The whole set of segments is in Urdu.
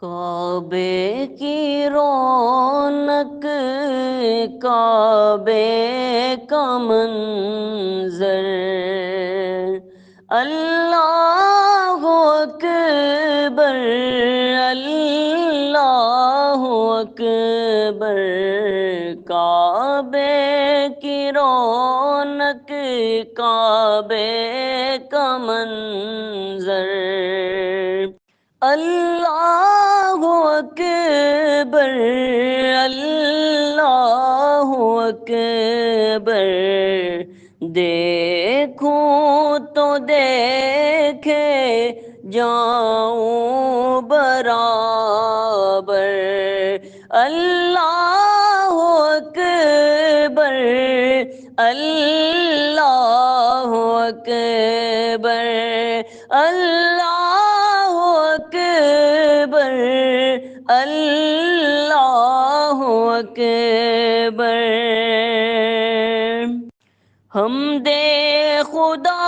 کعبے کی رونق، کعبے کا منظر، اللہ اکبر، اللہ اکبر، کعبے کی رونق، کعبے کا منظر، اللہ اکبر، اللہ اکبر، دیکھوں تو دیکھے جاؤں برابر، اللہ اکبر، اللہ اکبر، اللہ اکبر، اللہ اکبر، حمد خدا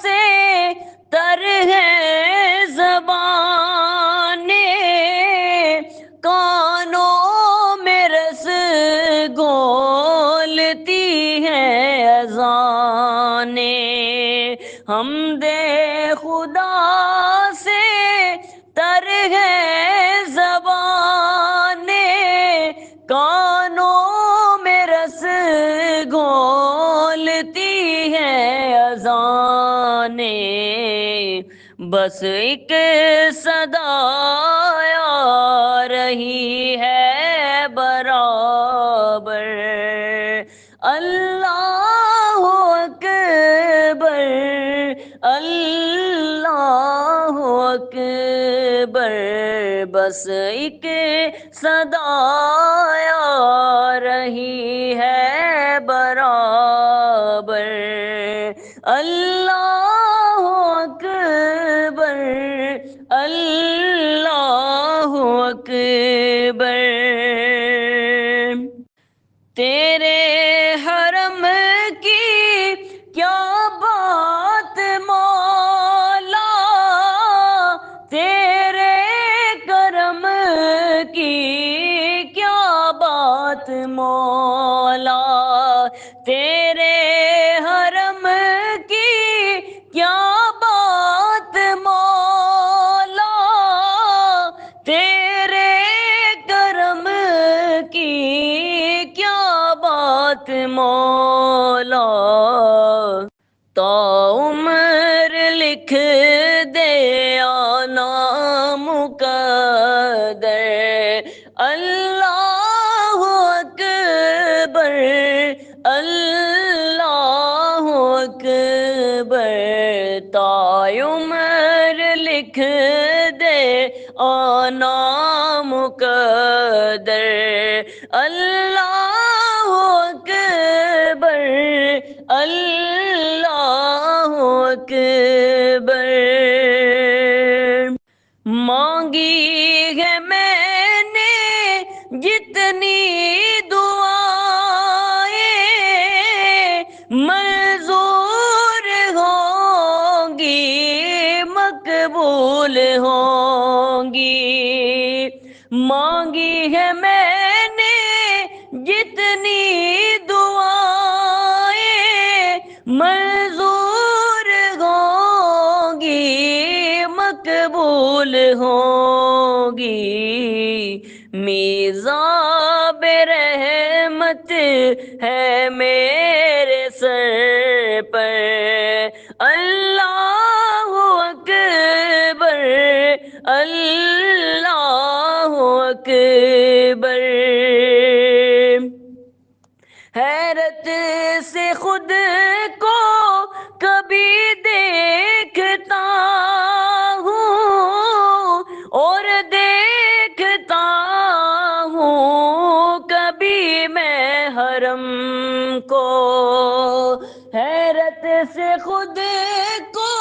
سے تر ہے زبانیں، کانوں میں رس گھولتی ہیں اذانیں، حمد خدا سے تر ہے زبانیں، کانوں میں رس گھولتی ہیں اذانیں، بس ایک صدا آ رہی ہے برابر، اللہ اکبر، اللہ اکبر، بس ایک صدا آ رہی ہے برابر، اللہ اکبر، اللہ اکبر، تیرے حرم کی کیا بات مولا، تیرے کرم کی کیا بات مولا، تیرے حرم کی کیا بات مولا، تیرے کرم کی کیا بات مولا، تا عمر لکھ دے آنا مقدر، اللہ اکبر، اللہ اکبر، تا عمر لکھ دے آنا مقدر، اللہ اکبر، اللہ اکبر، مانگی ہے میں نے جتنی دعائیں، منظور ہوں گی، مقبول ہوں گی، مانگی ہے میں نے جتنی دعائیں، منظور ہوں گی، مقبول ہوں گی، میزاب رحمت ہے میرے سر پر، اللہ اکبر، اللہ اکبر، حیرت سے خود کو کبھی دیکھتا ہوں اور دیکھتا ہوں کبھی میں حرم کو، حیرت سے خود کو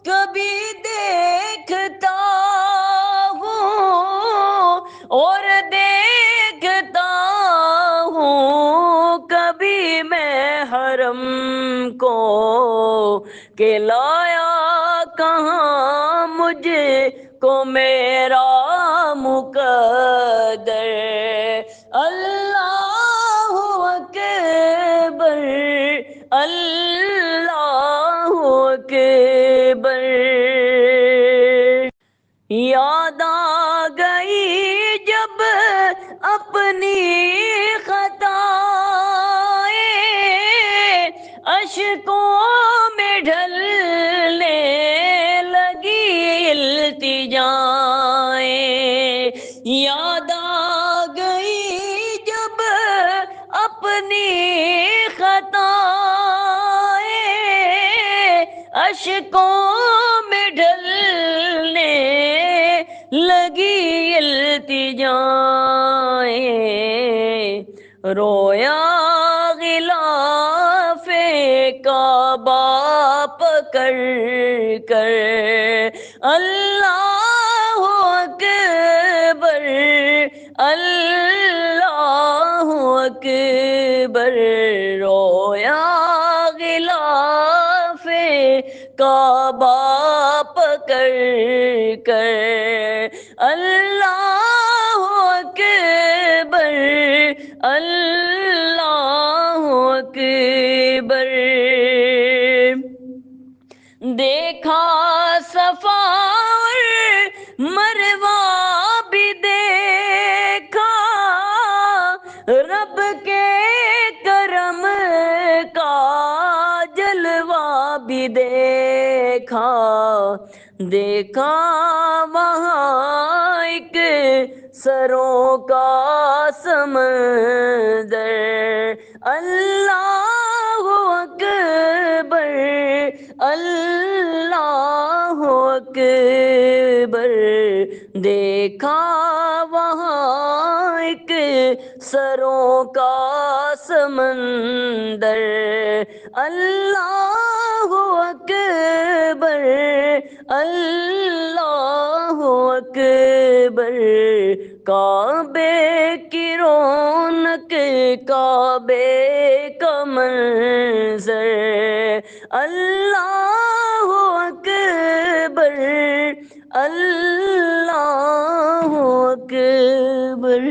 کبھی دیکھتا ہوں اور دیکھتا ہوں کبھی میں حرم کو، کہ لایا کہاں مجھ کو کو میرا مقدر، اللہ اکبر، اللہ اکبر۔ یاد آ گئی جب اپنی خطائیں، اشکوں میں ڈھلنے لگی التجائیں۔ یاد آ گئی جب اپنی خطائیں، اشکوں میں ڈھلنے لگی التجائیں۔ رویا غلاف کعبہ پکڑ کر، اللہ اکبر، اللہ اکبر۔ رویا غلاف کعبہ پکڑ کر، اللہ اکبر، اللہ اکبر۔ دیکھا صفا اور مروہ بھی دیکھا، رب کے کرم کا جلوہ بھی دیکھا۔ دیکھا وہاں ایک سروں کا سمندر، اللہ اکبر، اللہ اکبر۔ دیکھا وہاں ایک سروں کا سمندر، اللہ اکبر، اللہ اکبر۔ کعبے کی رونق، کعبے کا منظر، اللہ اکبر، اللہ اکبر۔